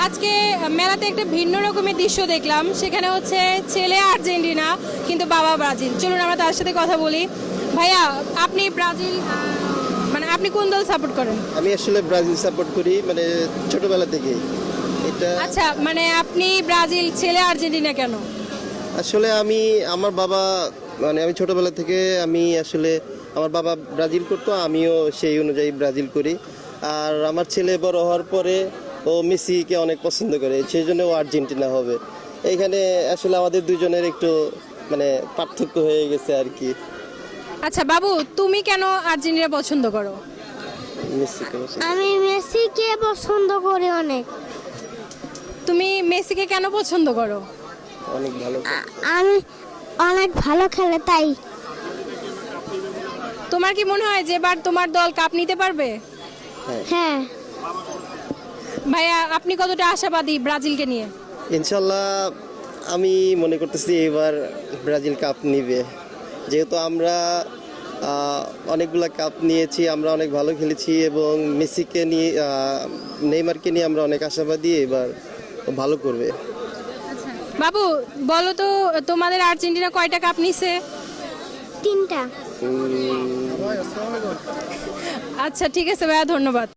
আজকে মেলাতে একটা ভিন্ন রকমের দৃশ্য দেখলাম, সেখানে হচ্ছে ছেলে আর্জেন্টিনা কিন্তু বাবা ব্রাজিল। চলুন আমরা তার সাথে কথা বলি। ভাইয়া, আপনি ব্রাজিল মানে আপনি কোন দল সাপোর্ট করেন? আমি আসলে ব্রাজিল সাপোর্ট করি, মানে ছোটবেলা থেকে। এটা আচ্ছা, মানে আপনি ব্রাজিল, ছেলে আর্জেন্টিনা কেন? আসলে আমার বাবা, মানে আমি ছোটবেলা থেকে আসলে আমার বাবা ব্রাজিল করতো, আমিও সেই অনুযায়ী ব্রাজিল করি। আর আমার ছেলে বড় হওয়ার পরে ও মেসিকে অনেক পছন্দ করে, সেই জন্য ও আর্জেন্টিনা হবে। এইখানে আসলে আমাদের দুজনের একটু মানে পার্থক্য হয়ে গেছে আর কি। আচ্ছা বাবু, তুমি কেন আর্জেন্টিনা পছন্দ করো? মেসিকে পছন্দ। আমি মেসিকে পছন্দ করি অনেক। তুমি মেসিকে কেন পছন্দ করো? অনেক ভালো। আমি অনেক ভালো খেলে তাই। তোমার কি মনে হয় যে এবার তোমার দল কাপ নিতে পারবে? হ্যাঁ, ভাইয়া, আপনি কতটা আশাবাদী ব্রাজিলকে নিয়ে? ইনশাল্লাহ আমি মনে করতেছি এবার ব্রাজিল কাপ নিবে, যেহেতু আমরা অনেকগুলা কাপ নিয়েছি, আমরা অনেক ভালো খেলেছি এবং মেসিকে নিয়ে নেইমারকে নিয়ে আমরা অনেক আশাবাদী এবার ও ভালো করবে। বাবু বলো তো, তোমাদের আর্জেন্টিনা কয়টা কাপ নিছে? 3টা। আচ্ছা ঠিক আছে ভাইয়া, ধন্যবাদ।